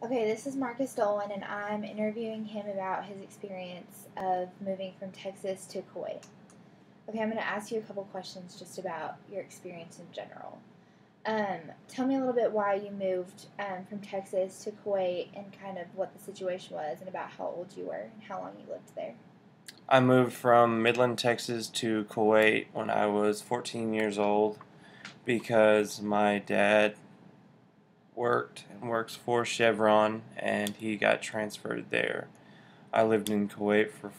Okay, this is Marcus Dolan, and I'm interviewing him about his experience of moving from Texas to Kuwait. Okay, I'm going to ask you a couple questions just about your experience in general. Tell me a little bit why you moved from Texas to Kuwait and kind of what the situation was and about how old you were and how long you lived there. I moved from Midland, Texas to Kuwait when I was 14 years old because my dad worked and works for Chevron and he got transferred there. I lived in Kuwait for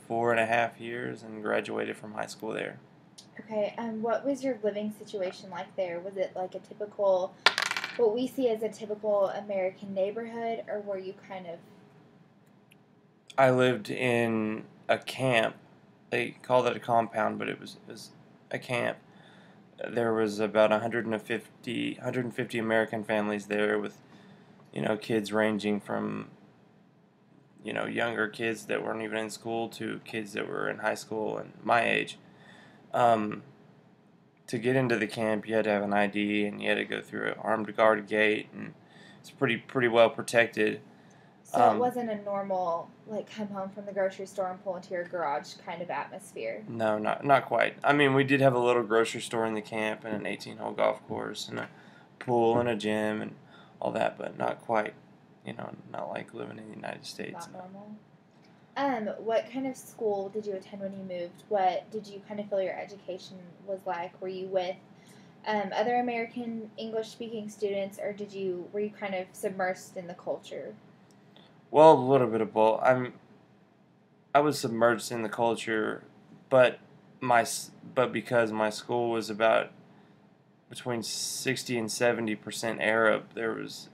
4.5 years and graduated from high school there. Okay, what was your living situation like there? Was it like a typical, what we see as a typical American neighborhood, or were you kind of. I lived in a camp. They called it a compound, but it was a camp. There was about 150 American families there with kids ranging from younger kids that weren't even in school to kids that were in high school and my age. Um, to get into the camp, you had to have an ID and you had to go through an armed guard gate, and it's pretty well protected. So it Um, wasn't a normal, like, come home from the grocery store and pull into your garage kind of atmosphere. no, not quite. I mean, we did have a little grocery store in the camp and an 18-hole golf course and a pool and a gym and all that, but not quite. Not like living in the United States. Not No. normal. What kind of school did you attend when you moved? What did you kind of feel your education was like? Were you with other American English speaking students, or were you kind of submersed in the culture? Well, a little bit of both. I was submerged in the culture, but but because my school was about between 60 and 70% Arab, there was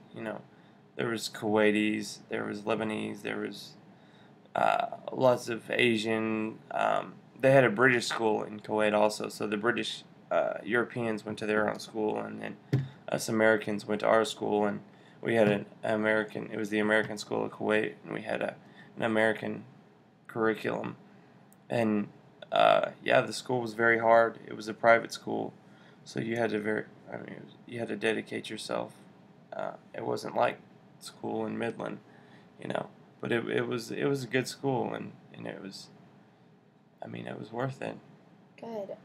Kuwaitis, there was Lebanese, there was lots of Asian. They had a British school in Kuwait also, so the British Europeans went to their own school, and then us Americans went to our school, and we had an American. It was the American School of Kuwait, and we had an American curriculum. And yeah, the school was very hard. It was a private school, so you had to dedicate yourself. It wasn't like school in Midland, you know, but it was a good school, and it was worth it. Good.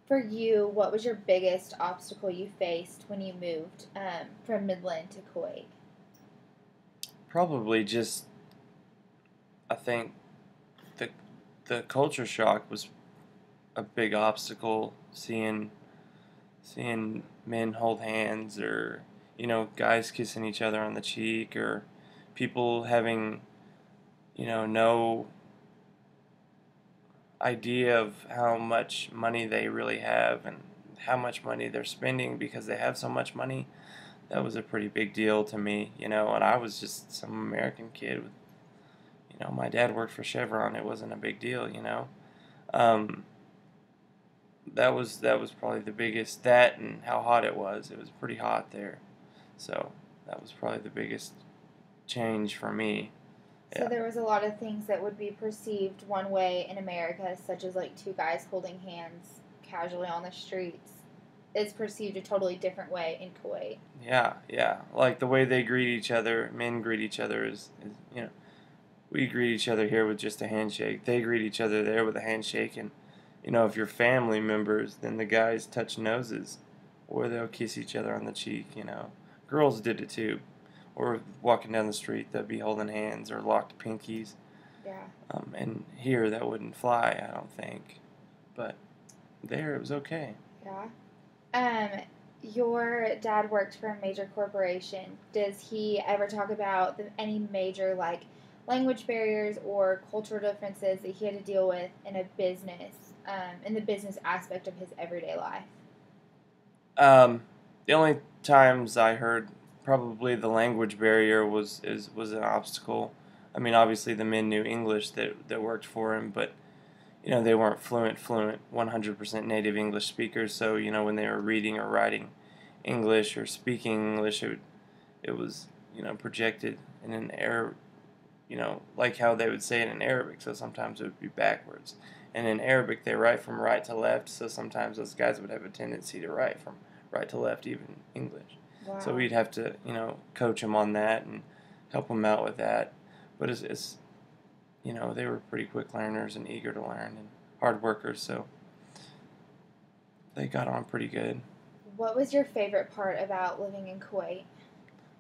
For you, what was your biggest obstacle you faced when you moved from Midland to Kuwait? Probably just I think the the culture shock was a big obstacle. Seeing men hold hands, or guys kissing each other on the cheek, or people having no idea of how much money they really have and how much money they're spending because they have so much money. That was a pretty big deal to me, and I was just some American kid with, my dad worked for Chevron. It wasn't a big deal. Um, that was probably the biggest. That and how hot it was. It was pretty hot there, so that was probably the biggest change for me. So Yeah. there was a lot of things that would be perceived one way in America, such as like two guys holding hands casually on the streets, is perceived a totally different way in Kuwait. Yeah, yeah. Like the way they greet each other, men greet each other is we greet each other here with just a handshake. They greet each other there with a handshake, and if you're family members, then the guys touch noses, or they'll kiss each other on the cheek. Girls did it too, or walking down the street, they'll be holding hands or locked pinkies. Yeah. And here that wouldn't fly, I don't think, but there it was okay. Yeah. Your dad worked for a major corporation. Does he ever talk about any major like language barriers or cultural differences that he had to deal with in a business, in the business aspect of his everyday life? Um, the only times I heard probably the language barrier was an obstacle. I mean, obviously the men knew English that worked for him, but they weren't fluent 100% native English speakers. So when they were reading or writing English or speaking English, it was projected in an Arab, like how they would say it in Arabic. So sometimes it would be backwards. And in Arabic, they write from right to left. So sometimes those guys would have a tendency to write from right to left, even English. Wow. So we'd have to, coach them on that and help them out with that. But it's they were pretty quick learners and eager to learn and hard workers, so they got on pretty good. What was your favorite part about living in Kuwait?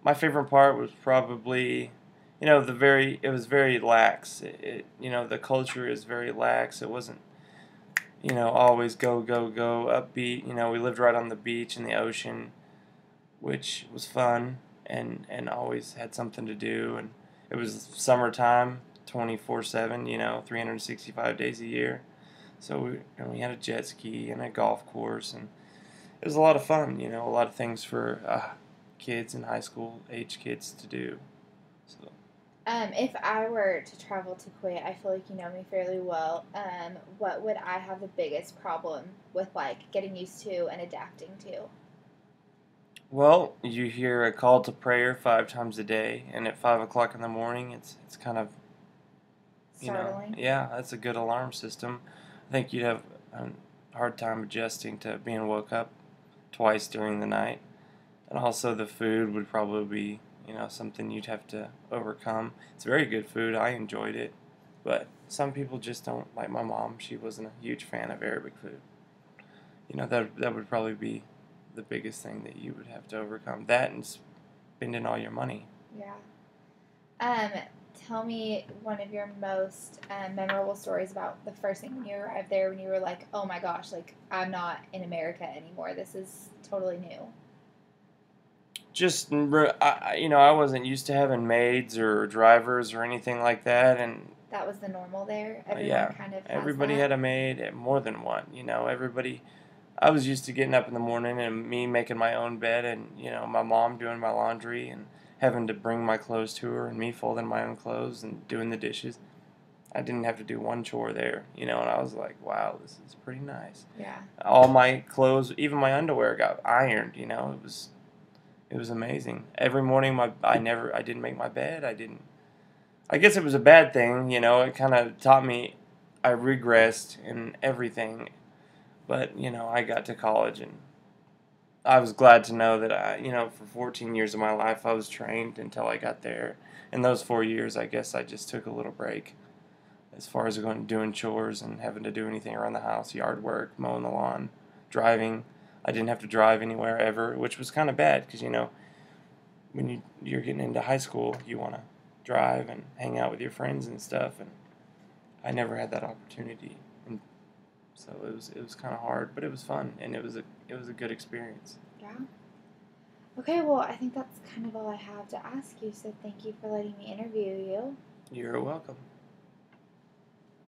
My favorite part was probably, it was very lax. The culture is very lax. It wasn't, always go, go, go, upbeat. We lived right on the beach in the ocean, which was fun and always had something to do. And it was summertime, 24/7, 365 days a year. So we had a jet ski and a golf course, and it was a lot of fun, a lot of things for kids and high school age kids to do. So, If I were to travel to Kuwait, I feel like you know me fairly well. What would I have the biggest problem with, like, getting used to and adapting to? well, you hear a call to prayer 5 times a day, and at 5 o'clock in the morning, it's kind of, Startling. yeah, that's a good alarm system. I think you'd have a hard time adjusting to being woke up twice during the night. And also the food would probably be, something you'd have to overcome. It's very good food. I enjoyed it. But some people just don't, like my mom. She wasn't a huge fan of Arabic food. That would probably be the biggest thing that you would have to overcome. That and spending all your money. Yeah. Um, Tell me one of your most memorable stories about the first thing when you arrived there, when you were like, oh my gosh, like, I'm not in America anymore. This is totally new. Just, I wasn't used to having maids or drivers or anything like that. And That was the normal there. Everyone yeah, kind of has everybody that. had a maid, more than one. Everybody. I was used to getting up in the morning and me making my own bed, and my mom doing my laundry and having to bring my clothes to her, and me folding my own clothes and doing the dishes. I didn't have to do one chore there, and I was like, wow, this is pretty nice. Yeah. All my clothes, even my underwear, got ironed. It was amazing. Every morning, I didn't make my bed. I guess it was a bad thing. It kind of taught me I regressed in everything. But I got to college, and I was glad to know that for 14 years of my life I was trained until I got there. In those 4 years, I guess I just took a little break as far as going doing chores and having to do anything around the house, yard work, mowing the lawn, driving. I didn't have to drive anywhere ever, which was kind of bad because when you're getting into high school, you want to drive and hang out with your friends and stuff, and I never had that opportunity. And so it was kind of hard, but it was fun, and it was a good experience. Yeah. Okay, well, I think that's kind of all I have to ask you, so thank you for letting me interview you. You're welcome.